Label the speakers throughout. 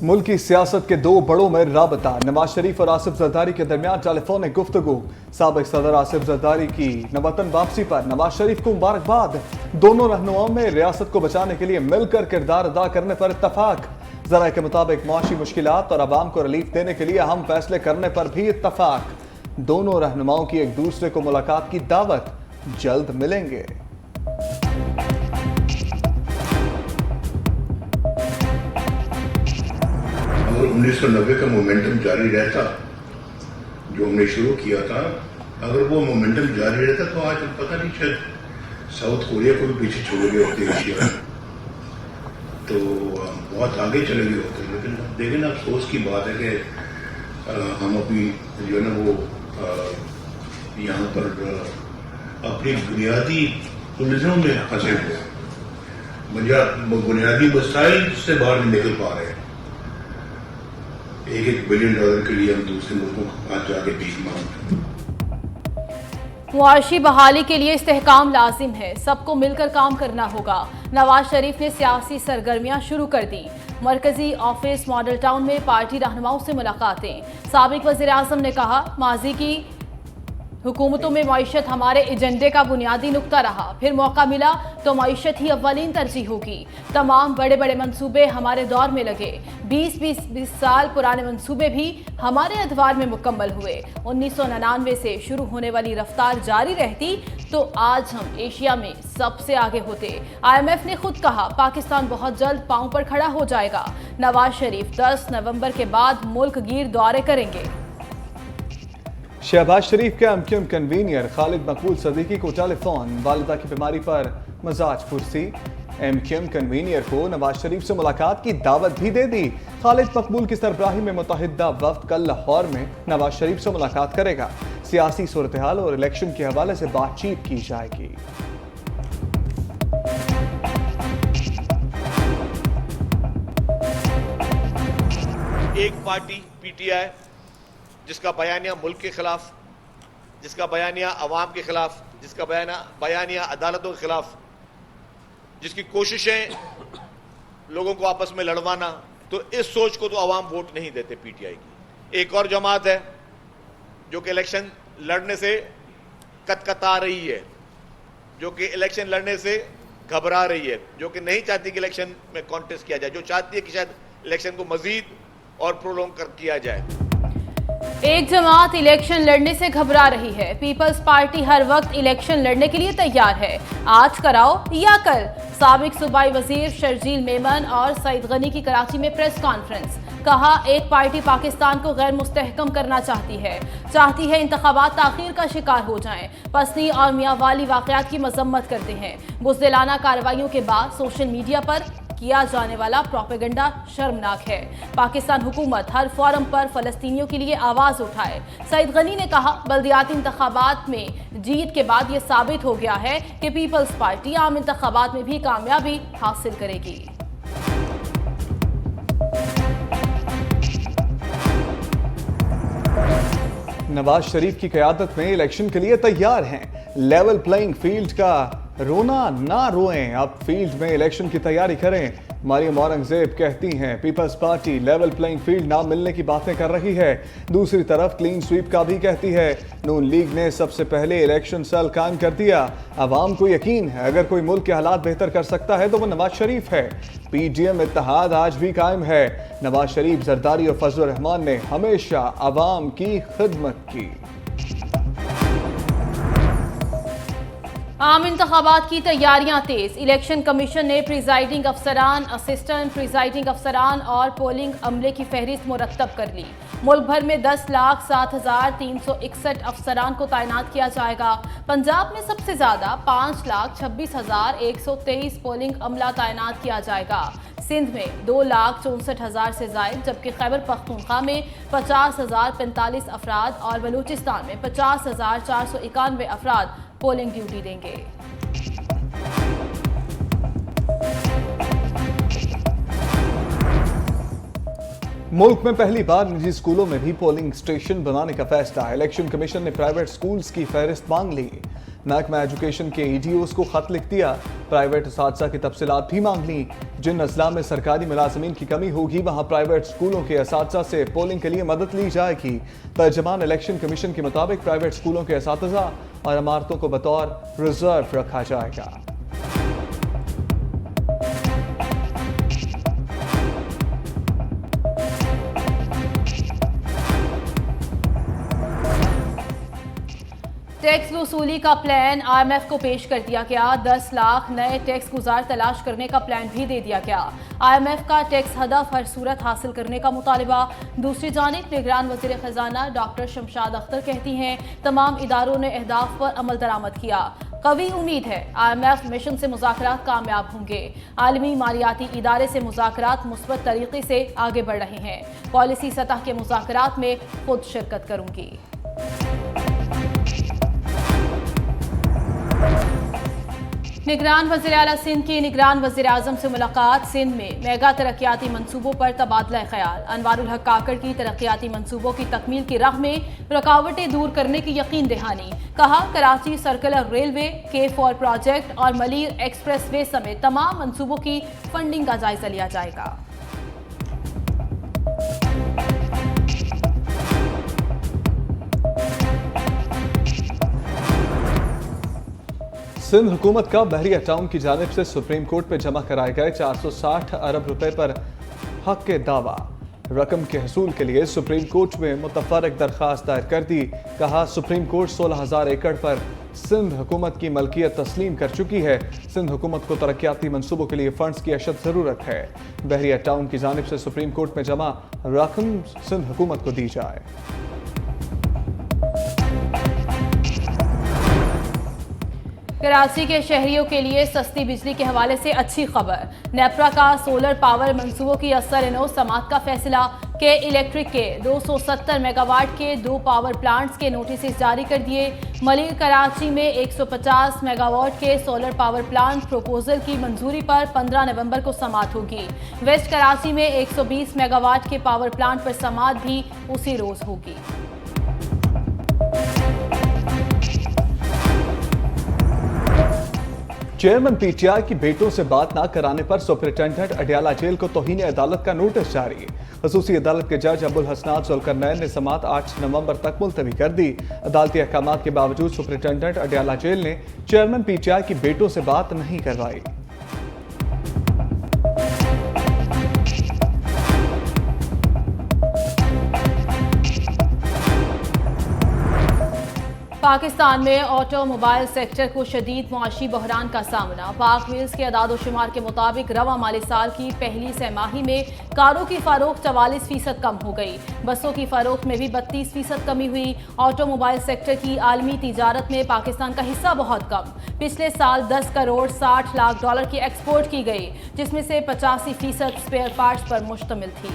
Speaker 1: मुल्क की सियासत के दो बड़ों में राबता। नवाज शरीफ और आसिफ जरदारी के दरमियान टेलीफोनिक गुफ्तगू। साबिक सदर आसिफ जरदारी की वतन वापसी पर नवाज शरीफ को मुबारकबाद। दोनों रहनुमाओं में रियासत को बचाने के लिए मिलकर किरदार अदा करने पर इत्तफाक। जरा के मुताबिक मुआशी मुश्किलात और आवाम को रिलीफ देने के लिए अहम फैसले करने पर भी इत्तफाक। दोनों रहनुमाओं की एक दूसरे को मुलाकात की दावत। जल्द मिलेंगे।
Speaker 2: अगर 1990 का मोमेंटम जारी रहता जो हमने शुरू किया था, अगर वो मोमेंटम जारी रहता तो आज पता नहीं शायद साउथ कोरिया को भी पीछे छोड़ गए होते एशिया में, तो बहुत आगे चले गए होते। लेकिन देखें ना, अफसोस की बात है कि हम अभी जो है ना वो यहाँ पर अपनी बुनियादी उलझनों में फंसे हुए हैं। बुनियादी मसाइल से बाहर नहीं निकल पा रहे हैं। $1 बिलियन के लिए हम दूसरे मुल्कों को आज जाके भीख मांगते हैं।
Speaker 3: मुआशी बहाली के लिए इस्तेहकाम लाजिम है, सबको मिलकर काम करना होगा। नवाज शरीफ ने सियासी सरगर्मियां शुरू कर दी। मरकजी ऑफिस मॉडल टाउन में पार्टी रहनुमाओं से मुलाकातें। साबिक वज़ीर आज़म ने कहा, माजी की हुकूमतों में मईशत हमारे एजेंडे का बुनियादी नुक्ता रहा, फिर मौका मिला तो मईशत ही अव्वलीन तरजीह होगी। तमाम बड़े बड़े मंसूबे हमारे दौर में लगे। 20 साल पुराने मंसूबे भी हमारे अदवार में मुकम्मल हुए। 1999 से शुरू होने वाली रफ्तार जारी रहती तो आज हम एशिया में सबसे आगे होते। IMF ने खुद कहा, पाकिस्तान बहुत जल्द पांव पर खड़ा हो जाएगा। नवाज शरीफ 10 नवंबर के बाद मुल्क गिर दौरे करेंगे।
Speaker 1: शहबाज शरीफ के एमक्यूएम कन्वीनियर खालिद मकबूल सदीकी को टेलीफोन। वालिदा की बीमारी पर मजाज पुरसी। एमक्यूएम कन्वीनियर को नवाज शरीफ से मुलाकात की दावत भी दे दी। खालिद मकबूल की सरबराही में मुत्तहिदा वफ्द कल लाहौर में नवाज शरीफ से मुलाकात करेगा। सियासी सूरत हाल और इलेक्शन के हवाले से बातचीत की जाएगी।
Speaker 4: एक पार्टी PTI जिसका बयानिया मुल्क के खिलाफ, जिसका बयानिया अवाम के खिलाफ, जिसका बयानिया अदालतों के खिलाफ, जिसकी कोशिशें लोगों को आपस में लड़वाना, तो इस सोच को तो अवाम वोट नहीं देते PTI की। एक और जमात है जो कि इलेक्शन लड़ने से कतकता रही है, जो कि इलेक्शन लड़ने से घबरा रही है, जो कि नहीं चाहती कि इलेक्शन में कॉन्टेस्ट किया जाए, जो चाहती है कि शायद इलेक्शन को मजीद और प्रोलॉन्ग किया जाए।
Speaker 3: एक जमात इलेक्शन लड़ने से घबरा रही है। पीपल्स पार्टी हर वक्त इलेक्शन लड़ने के लिए तैयार है, आज कराओ या कल। साबिक सूबाई वजीर शर्जील मेमन और सईद गनी की कराची में प्रेस कॉन्फ्रेंस। कहा, एक पार्टी पाकिस्तान को गैर मुस्तहकम करना चाहती है इंतखाबात ताखीर का शिकार हो जाएं। पसनी और मियांवाली वाकयात की मजम्मत करते हैं। बुज़दिलाना कार्रवाइयों के बाद सोशल मीडिया पर किया जाने वाला प्रोपेगेंडा शर्मनाक है। पाकिस्तान हुकूमत हर फोरम पर फलस्तीनियों के लिए आवाज उठाए। सईद गनी ने कहा, बल्दियाती इंतखाबात में जीत के बाद ये साबित हो गया है कि पीपल्स पार्टी आम इंतखाबात में भी कामयाबी हासिल करेगी।
Speaker 1: नवाज शरीफ की क़यादत में इलेक्शन के लिए तैयार हैं। लेवल प्लेइंग फील्ड का रोना ना रोएं, अब फील्ड में इलेक्शन की तैयारी करें। मरियम औरंगजेब कहती हैं, Peoples Party level playing field ना मिलने की बातें कर रही है। दूसरी तरफ क्लीन स्वीप का भी कहती है। नून लीग ने सबसे पहले इलेक्शन सेल कायम कर दिया। अवाम को यकीन है अगर कोई मुल्क के हालात बेहतर कर सकता है तो वो नवाज शरीफ है। PDM इत्तेहाद आज भी कायम है। नवाज शरीफ, जरदारी और फजलुर रहमान ने हमेशा अवाम की खिदमत की।
Speaker 3: आम इंतखाबात की तैयारियां तेज। इलेक्शन कमीशन ने प्रिजाइडिंग अफसरान, असिस्टेंट प्रिजाइडिंग अफसरान और पोलिंग अमले की फहरिस्त मुरत्तब कर ली। मुल्क भर में 10,07,361 अफसरान को तैनात किया जाएगा। पंजाब में सबसे ज्यादा 5,26,123 पोलिंग अमला तैनात किया जाएगा। सिंध में 2,64,000 से जायद, जबकि खैबर पख्तूनख्वा में 50,045 अफराद और बलूचिस्तान में 50,491 अफराद पोलिंग ड्यूटी देंगे।
Speaker 1: मुल्क में पहली बार निजी स्कूलों में भी पोलिंग स्टेशन बनाने का फैसला। इलेक्शन कमीशन ने प्राइवेट स्कूल्स की फहरिस्त मांग ली। महकमा एजुकेशन के EDOs को खत लिख दिया। प्राइवेट असातिज़ा की तफसीलात भी मांग ली। जिन अजला में सरकारी मुलाजमीन की कमी होगी वहां प्राइवेट स्कूलों के असातिज़ा से पोलिंग के लिए मदद ली जाएगी। तर्जमान इलेक्शन कमीशन के मुताबिक प्राइवेट स्कूलों के असातिज़ा और इमारतों को बतौर रिजर्व रखा जाएगा।
Speaker 3: टैक्स वसूली का प्लान IMF को पेश कर दिया गया। 10 लाख नए टैक्स गुजार तलाश करने का प्लान भी दे दिया गया। IMF का टैक्स हदफ हर सूरत हासिल करने का मुतालबा। दूसरी जानिब निगरान वज़ीर ख़जाना डॉक्टर शमशाद अख्तर कहती हैं तमाम इदारों ने अहदाफ पर अमल दरामद किया। कवी उम्मीद है IMF मिशन से मुज़ाकरात कामयाब होंगे। आलमी मालियाती इदारे से मुज़ाकरात मुस्बत तरीके से आगे बढ़ रहे हैं। पॉलिसी सतह के मुज़ाकरात में खुद शिरकत करूंगी। निगरान वज़ीर आला सिंध की निगरान वज़ीर आज़म से मुलाकात। सिंध में मेगा तरक्याती मंसूबों पर तबादला ख्याल। अनवारुल हक काकड़ की तरक्याती मंसूबों की तकमील की राह में रुकावटें दूर करने की यकीन दहानी। कहा Karachi circular railway, K4 project और मलीर एक्सप्रेस वे समेत तमाम मंसूबों की फंडिंग का जायजा लिया जाएगा।
Speaker 1: सिंध हुकूमत का बहरिया टाउन की जानिब से सुप्रीम कोर्ट में जमा कराए गए 460 अरब रुपए पर हक के दावा रकम के हसूल के लिए सुप्रीम कोर्ट में मुतफर्रिक दरख्वास्त दायर कर दी। कहा सुप्रीम कोर्ट 16,000 एकड़ पर सिंध हुकूमत की मलकियत तस्लीम कर चुकी है। सिंध हुकूमत को तरक्याती मंसूबों के लिए फंड्स की अशद जरूरत है। बहरिया टाउन की जानिब से सुप्रीम कोर्ट में जमा रकम सिंध हुकूमत को दी जाए।
Speaker 3: कराची के शहरियों के लिए सस्ती बिजली के हवाले से अच्छी खबर। नेपरा का सोलर पावर मंसूबों की असर समात का फैसला। के इलेक्ट्रिक के 270 मेगावाट के 2 पावर प्लांट्स के नोटिस जारी कर दिए। मलिर कराची में 150 मेगावाट के सोलर पावर प्लांट प्रपोजल की मंजूरी पर 15 नवंबर को समात होगी। वेस्ट कराची में 120 मेगावाट के पावर प्लांट पर समात भी उसी रोज होगी।
Speaker 1: चेयरमैन PTI की बेटों से बात न कराने पर सुपरिटेंडेंट अडयाला जेल को तौहीन अदालत का नोटिस जारी। खसूसी अदालत के जज अबुल हसनात जुल्करनैन ने समात 8 नवंबर तक मुलतवी कर दी। अदालती अहकामात के बावजूद सुपरिटेंडेंट अडयाला जेल ने चेयरमैन PTI की बेटों से बात नहीं करवाई।
Speaker 3: पाकिस्तान में ऑटोमोबाइल सेक्टर को शदीद मुआशी बहरान का सामना। पाक व्हील्स के अदाद-ओ-शुमार के मुताबिक रवा माली साल की पहली सहमाही में कारों की फरोख्त 44% कम हो गई। बसों की फरोख्त में भी 32% कमी हुई। ऑटोमोबाइल सेक्टर की आलमी तिजारत में पाकिस्तान का हिस्सा बहुत कम। पिछले साल 10 करोड़ 60 लाख डॉलर की एक्सपोर्ट की गई, जिसमें से 85% स्पेयर पार्ट्स पर मुश्तमिल थी।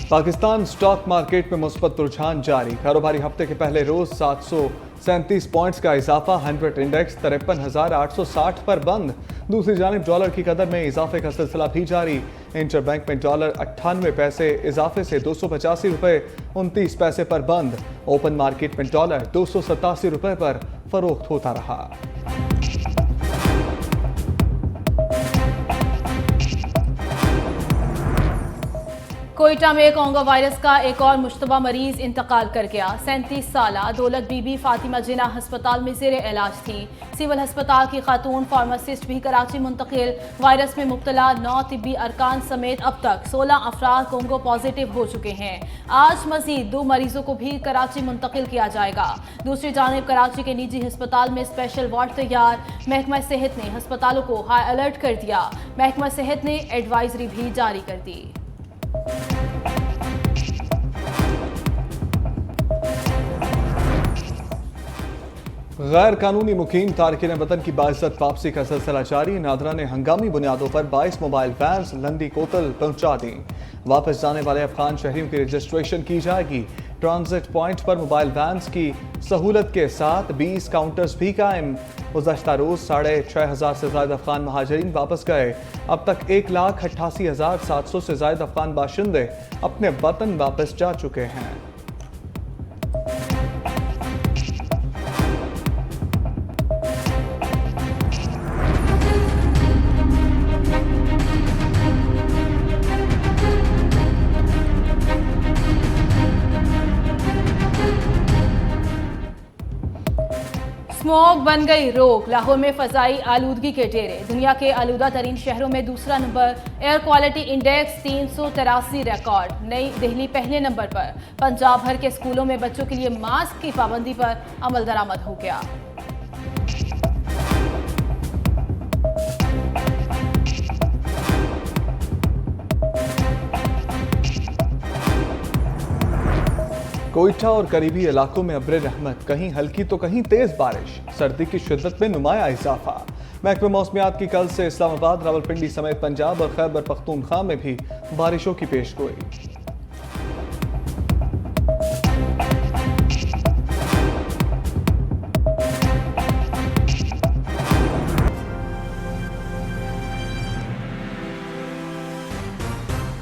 Speaker 1: पाकिस्तान स्टॉक मार्केट में मुस्बत रुझान जारी। कारोबारी हफ्ते के पहले रोज 737 पॉइंट्स का इजाफा। 100 इंडेक्स 53,860 पर बंद। दूसरी जानिब डॉलर की कदर में इजाफे का सिलसिला भी जारी। इंटरबैंक में डॉलर 98 पैसे इजाफे से 285 रुपए 29 पैसे पर बंद। ओपन मार्केट में डॉलर 287 रुपए पर फरोख्त होता रहा।
Speaker 3: कोयटा में कोंगो वायरस का एक और मुश्तबा मरीज इंतकाल कर गया। 37 साला दौलत बीबी फातिमा जिना अस्पताल में ज़ेरे इलाज थी। सिविल अस्पताल की खातून फार्मासिस्ट भी कराची मुंतकिल। वायरस में मुब्तला 9 तिब्बी अरकान समेत अब तक 16 अफराद कोंगो पॉजिटिव हो चुके हैं। आज मजीद 2 मरीजों को भी कराची मुंतकिल किया जाएगा। दूसरी जानिब कराची के निजी अस्पताल में स्पेशल वार्ड तैयार। महकमा सेहत ने अस्पतालों को हाई अलर्ट कर दिया। महकमा सेहत ने एडवाइजरी भी जारी कर दी।
Speaker 1: गैर कानूनी मुकीम तारकिन वतन की बाइज्जत वापसी का सिलसिला जारी। नादरा ने हंगामी बुनियादों पर 22 मोबाइल वैन्स लंदी कोतल पहुंचा दी। वापस जाने वाले अफगान शहरियों की रजिस्ट्रेशन की जाएगी। ट्रांजिट पॉइंट पर मोबाइल वैन्स की सहूलत के साथ 20 काउंटर्स भी कायम। गुज़श्ता रोज 6,500 से ज्यादा अफगान महाजरीन वापस गए। अब तक 1,88,700 से ज्यादा अफगान बाशिंदे अपने वतन वापस जा चुके हैं।
Speaker 3: स्मॉग बन गई रोक। लाहौर में फजाई आलूदगी के डेरे। दुनिया के आलूदा तरीन शहरों में दूसरा number. Air quality index 383 record. नई दिल्ली पहले नंबर पर। पंजाब भर के स्कूलों में बच्चों के लिए मास्क की पाबंदी पर अमल दरामद हो गया।
Speaker 1: कोयटा और करीबी इलाकों में अब्र रहमत, कहीं हल्की तो कहीं तेज बारिश। सर्दी की शिद्दत में नुमाया इजाफा। महकमे मौसमियात की कल से इस्लामाबाद, रावलपिंडी समेत पंजाब और खैबर पख्तूनख्वा में भी बारिशों की पेशगोई।